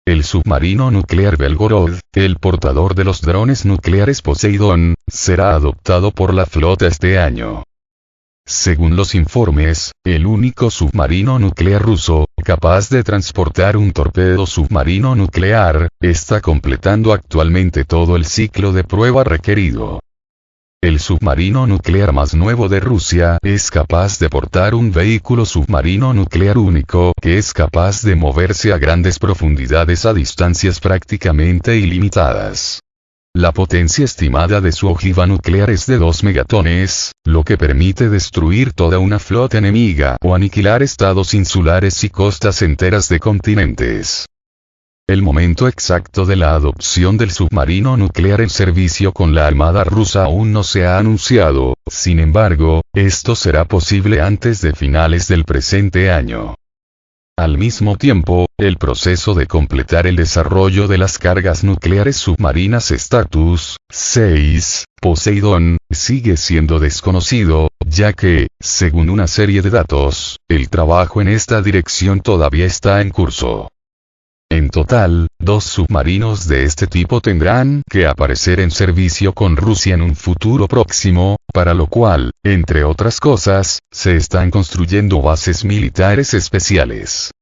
El submarino nuclear Belgorod, el portador de los drones nucleares Poseidón, será adoptado por la flota este año. Según los informes, el único submarino nuclear ruso, capaz de transportar un torpedo submarino nuclear, está completando actualmente todo el ciclo de prueba requerido. El submarino nuclear más nuevo de Rusia es capaz de portar un vehículo submarino nuclear único que es capaz de moverse a grandes profundidades a distancias prácticamente ilimitadas. La potencia estimada de su ojiva nuclear es de 2 megatones, lo que permite destruir toda una flota enemiga o aniquilar estados insulares y costas enteras de continentes. El momento exacto de la adopción del submarino nuclear en servicio con la Armada rusa aún no se ha anunciado, sin embargo, esto será posible antes de finales del presente año. Al mismo tiempo, el proceso de completar el desarrollo de las cargas nucleares submarinas Status 6, Poseidón, sigue siendo desconocido, ya que, según una serie de datos, el trabajo en esta dirección todavía está en curso. En total, 2 submarinos de este tipo tendrán que aparecer en servicio con Rusia en un futuro próximo, para lo cual, entre otras cosas, se están construyendo bases militares especiales.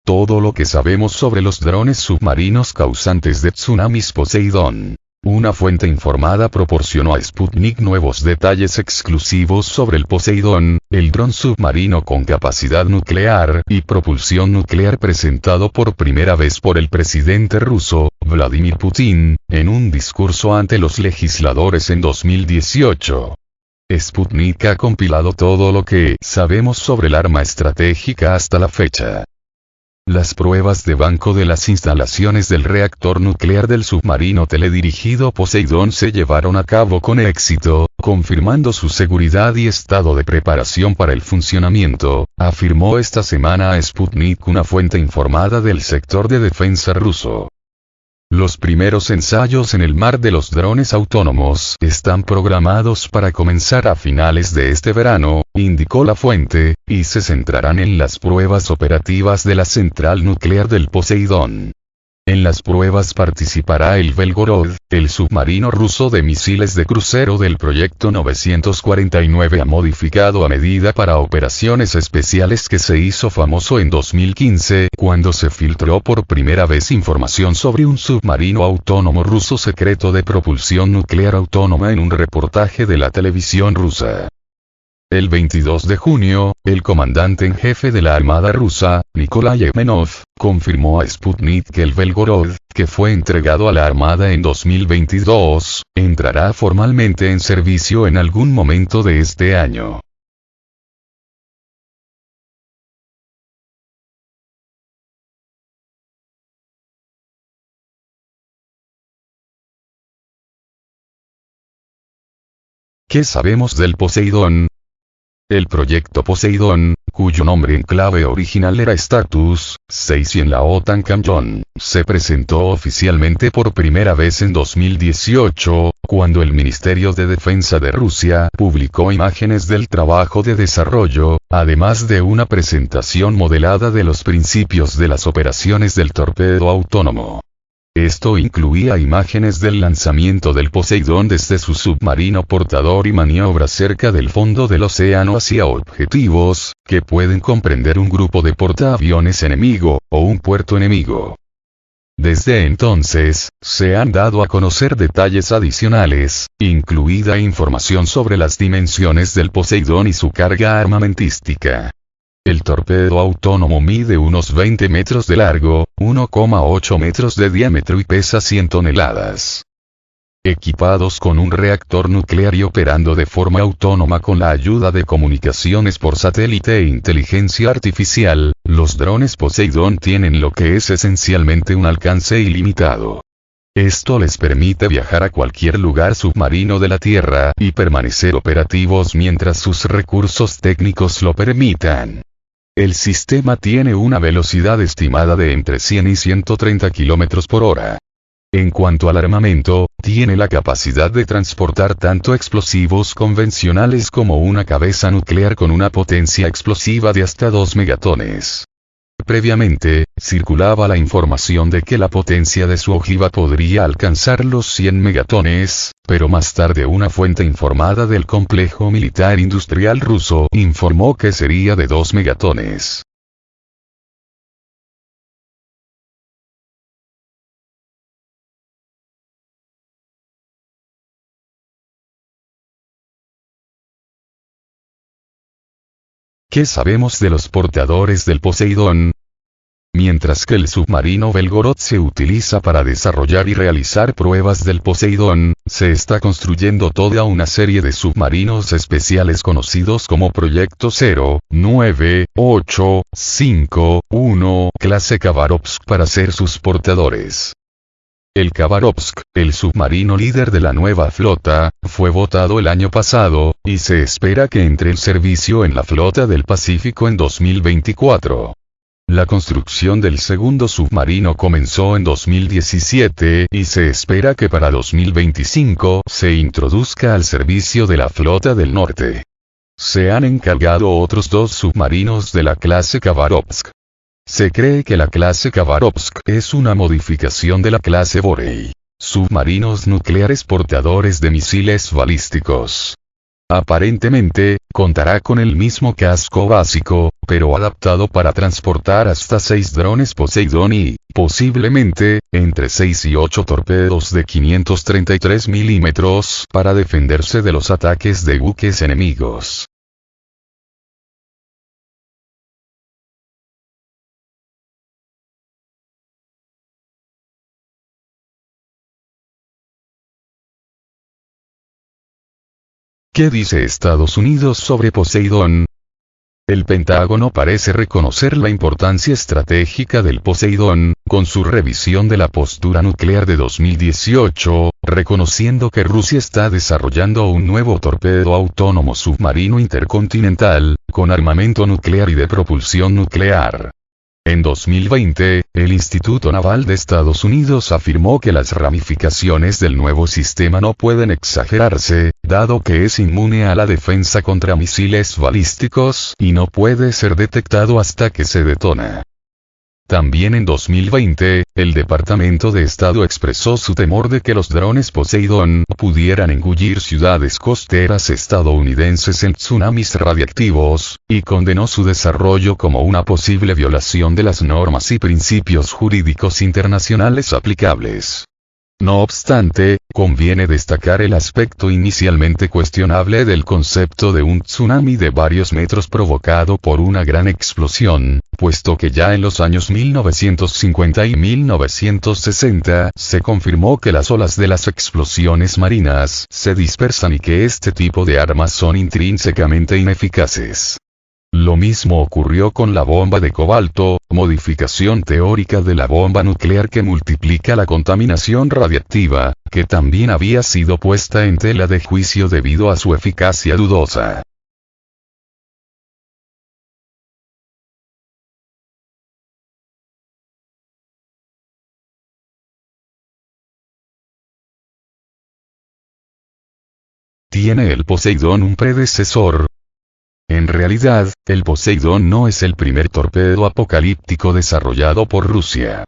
Todo lo que sabemos sobre los drones submarinos causantes de tsunamis Poseidón. Una fuente informada proporcionó a Sputnik nuevos detalles exclusivos sobre el Poseidón, el dron submarino con capacidad nuclear y propulsión nuclear presentado por primera vez por el presidente ruso, Vladimir Putin, en un discurso ante los legisladores en 2018. Sputnik ha compilado todo lo que sabemos sobre el arma estratégica hasta la fecha. Las pruebas de banco de las instalaciones del reactor nuclear del submarino teledirigido Poseidón se llevaron a cabo con éxito, confirmando su seguridad y estado de preparación para el funcionamiento, afirmó esta semana a Sputnik una fuente informada del sector de defensa ruso. Los primeros ensayos en el mar de los drones autónomos están programados para comenzar a finales de este verano, indicó la fuente, y se centrarán en las pruebas operativas de la central nuclear del Poseidón. En las pruebas participará el Belgorod, el submarino ruso de misiles de crucero del proyecto 949 modificado a medida para operaciones especiales que se hizo famoso en 2015 cuando se filtró por primera vez información sobre un submarino autónomo ruso secreto de propulsión nuclear autónoma en un reportaje de la televisión rusa. El 22 de junio, el comandante en jefe de la Armada rusa, Nikolai Yemenov, confirmó a Sputnik que el Belgorod, que fue entregado a la Armada en 2022, entrará formalmente en servicio en algún momento de este año. ¿Qué sabemos del Poseidón? El proyecto Poseidón, cuyo nombre en clave original era Status 6 y en la OTAN Camjon, se presentó oficialmente por primera vez en 2018, cuando el Ministerio de Defensa de Rusia publicó imágenes del trabajo de desarrollo, además de una presentación modelada de los principios de las operaciones del torpedo autónomo. Esto incluía imágenes del lanzamiento del Poseidón desde su submarino portador y maniobras cerca del fondo del océano hacia objetivos, que pueden comprender un grupo de portaaviones enemigo, o un puerto enemigo. Desde entonces, se han dado a conocer detalles adicionales, incluida información sobre las dimensiones del Poseidón y su carga armamentística. El torpedo autónomo mide unos 20 metros de largo, 1,8 metros de diámetro y pesa 100 toneladas. Equipados con un reactor nuclear y operando de forma autónoma con la ayuda de comunicaciones por satélite e inteligencia artificial, los drones Poseidón tienen lo que es esencialmente un alcance ilimitado. Esto les permite viajar a cualquier lugar submarino de la Tierra y permanecer operativos mientras sus recursos técnicos lo permitan. El sistema tiene una velocidad estimada de entre 100 y 130 km por hora. En cuanto al armamento, tiene la capacidad de transportar tanto explosivos convencionales como una cabeza nuclear con una potencia explosiva de hasta 2 megatones. Previamente, circulaba la información de que la potencia de su ojiva podría alcanzar los 100 megatones, pero más tarde una fuente informada del complejo militar industrial ruso informó que sería de 2 megatones. ¿Qué sabemos de los portadores del Poseidón? Mientras que el submarino Belgorod se utiliza para desarrollar y realizar pruebas del Poseidón, se está construyendo toda una serie de submarinos especiales conocidos como Proyecto 0, 9, 8, 5, 1, clase Khabarovsk para ser sus portadores. El Khabarovsk, el submarino líder de la nueva flota, fue votado el año pasado, y se espera que entre el servicio en la flota del Pacífico en 2024. La construcción del segundo submarino comenzó en 2017 y se espera que para 2025 se introduzca al servicio de la flota del norte. Se han encargado otros 2 submarinos de la clase Khabarovsk. Se cree que la clase Khabarovsk es una modificación de la clase Borei, submarinos nucleares portadores de misiles balísticos. Aparentemente, contará con el mismo casco básico, pero adaptado para transportar hasta 6 drones Poseidón y, posiblemente, entre 6 y 8 torpedos de 533 milímetros para defenderse de los ataques de buques enemigos. ¿Qué dice Estados Unidos sobre Poseidón? El Pentágono parece reconocer la importancia estratégica del Poseidón, con su revisión de la postura nuclear de 2018, reconociendo que Rusia está desarrollando un nuevo torpedo autónomo submarino intercontinental, con armamento nuclear y de propulsión nuclear. En 2020, el Instituto Naval de Estados Unidos afirmó que las ramificaciones del nuevo sistema no pueden exagerarse, dado que es inmune a la defensa contra misiles balísticos y no puede ser detectado hasta que se detona. También en 2020, el Departamento de Estado expresó su temor de que los drones Poseidón pudieran engullir ciudades costeras estadounidenses en tsunamis radiactivos, y condenó su desarrollo como una posible violación de las normas y principios jurídicos internacionales aplicables. No obstante, conviene destacar el aspecto inicialmente cuestionable del concepto de un tsunami de varios metros provocado por una gran explosión, puesto que ya en los años 1950 y 1960 se confirmó que las olas de las explosiones marinas se dispersan y que este tipo de armas son intrínsecamente ineficaces. Lo mismo ocurrió con la bomba de cobalto, modificación teórica de la bomba nuclear que multiplica la contaminación radiactiva, que también había sido puesta en tela de juicio debido a su eficacia dudosa. ¿Tiene el Poseidón un predecesor? En realidad, el Poseidón no es el primer torpedo apocalíptico desarrollado por Rusia.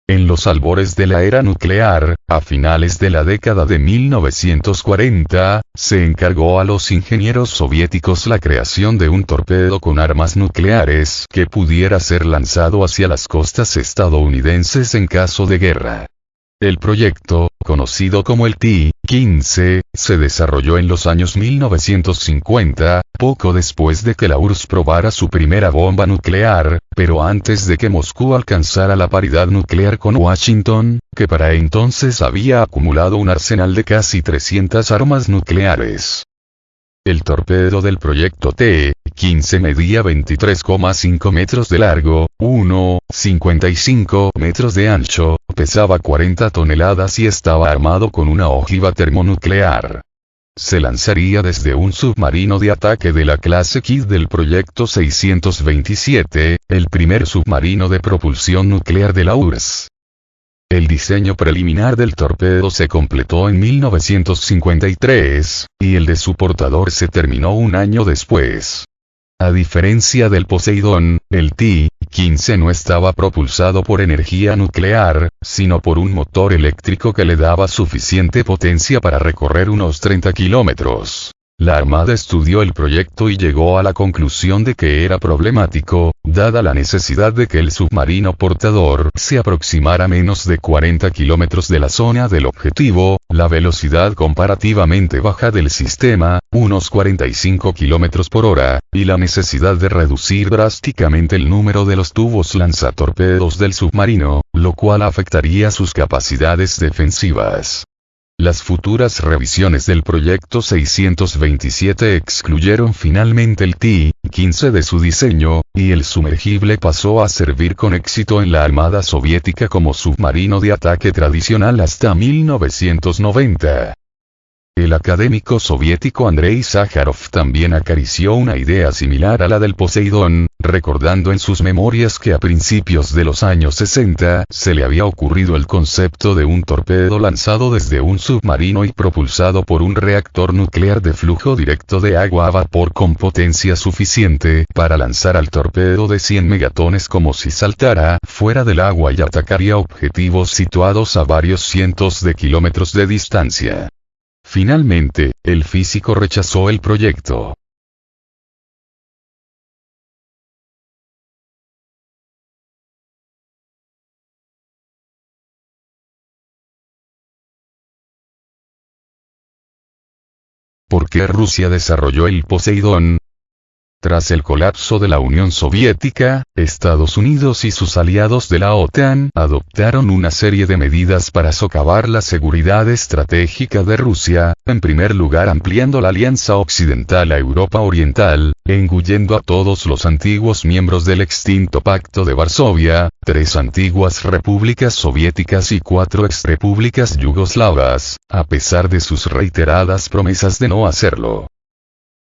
En los albores de la era nuclear, a finales de la década de 1940, se encargó a los ingenieros soviéticos la creación de un torpedo con armas nucleares que pudiera ser lanzado hacia las costas estadounidenses en caso de guerra. El proyecto, conocido como el T-15, se desarrolló en los años 1950, poco después de que la URSS probara su primera bomba nuclear, pero antes de que Moscú alcanzara la paridad nuclear con Washington, que para entonces había acumulado un arsenal de casi 300 armas nucleares. El torpedo del proyecto T-15 medía 23,5 metros de largo, 1,55 metros de ancho, pesaba 40 toneladas y estaba armado con una ojiva termonuclear. Se lanzaría desde un submarino de ataque de la clase Kidd del proyecto 627, el primer submarino de propulsión nuclear de la URSS. El diseño preliminar del torpedo se completó en 1953, y el de su portador se terminó un año después. A diferencia del Poseidón, el T-15 no estaba propulsado por energía nuclear, sino por un motor eléctrico que le daba suficiente potencia para recorrer unos 30 kilómetros. La Armada estudió el proyecto y llegó a la conclusión de que era problemático, dada la necesidad de que el submarino portador se aproximara menos de 40 kilómetros de la zona del objetivo, la velocidad comparativamente baja del sistema, unos 45 kilómetros por hora, y la necesidad de reducir drásticamente el número de los tubos lanzatorpedos del submarino, lo cual afectaría sus capacidades defensivas. Las futuras revisiones del proyecto 627 excluyeron finalmente el T-15 de su diseño, y el sumergible pasó a servir con éxito en la Armada soviética como submarino de ataque tradicional hasta 1990. El académico soviético Andrei Sájarov también acarició una idea similar a la del Poseidón, recordando en sus memorias que a principios de los años 60 se le había ocurrido el concepto de un torpedo lanzado desde un submarino y propulsado por un reactor nuclear de flujo directo de agua a vapor con potencia suficiente para lanzar al torpedo de 100 megatones como si saltara fuera del agua y atacaría objetivos situados a varios cientos de kilómetros de distancia. Finalmente, el físico rechazó el proyecto. ¿Por qué Rusia desarrolló el Poseidón? Tras el colapso de la Unión Soviética, Estados Unidos y sus aliados de la OTAN adoptaron una serie de medidas para socavar la seguridad estratégica de Rusia, en primer lugar ampliando la alianza occidental a Europa Oriental, engullendo a todos los antiguos miembros del extinto Pacto de Varsovia, 3 antiguas repúblicas soviéticas y 4 exrepúblicas yugoslavas, a pesar de sus reiteradas promesas de no hacerlo.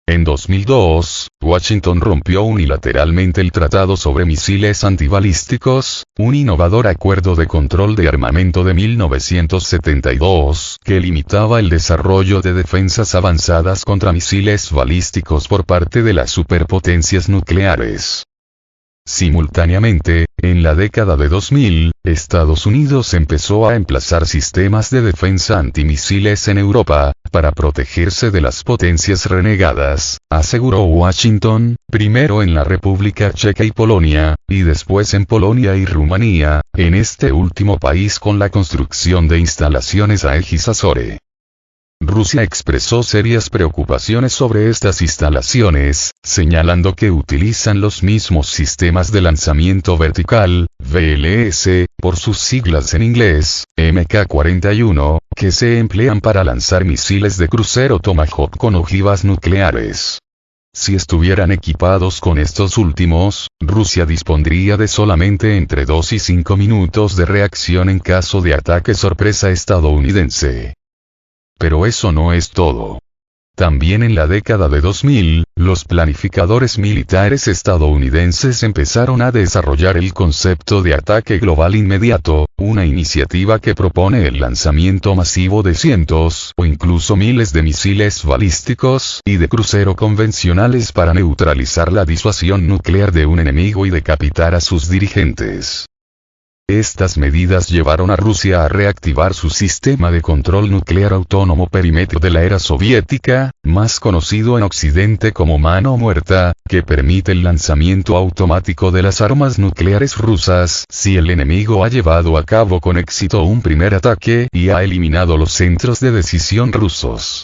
En 2002, Washington rompió unilateralmente el Tratado sobre Misiles Antibalísticos, un innovador acuerdo de control de armamento de 1972 que limitaba el desarrollo de defensas avanzadas contra misiles balísticos por parte de las superpotencias nucleares. Simultáneamente, en la década de 2000, Estados Unidos empezó a emplazar sistemas de defensa antimisiles en Europa, para protegerse de las potencias renegadas, aseguró Washington, primero en la República Checa y Polonia, y después en Polonia y Rumanía, en este último país con la construcción de instalaciones Aegis Azore. Rusia expresó serias preocupaciones sobre estas instalaciones, señalando que utilizan los mismos sistemas de lanzamiento vertical, VLS, por sus siglas en inglés, MK-41, que se emplean para lanzar misiles de crucero Tomahawk con ojivas nucleares. Si estuvieran equipados con estos últimos, Rusia dispondría de solamente entre 2 y 5 minutos de reacción en caso de ataque sorpresa estadounidense. Pero eso no es todo. También en la década de 2000, los planificadores militares estadounidenses empezaron a desarrollar el concepto de ataque global inmediato, una iniciativa que propone el lanzamiento masivo de cientos o incluso miles de misiles balísticos y de crucero convencionales para neutralizar la disuasión nuclear de un enemigo y decapitar a sus dirigentes. Estas medidas llevaron a Rusia a reactivar su sistema de control nuclear autónomo perímetro de la era soviética, más conocido en Occidente como mano muerta, que permite el lanzamiento automático de las armas nucleares rusas si el enemigo ha llevado a cabo con éxito un primer ataque y ha eliminado los centros de decisión rusos.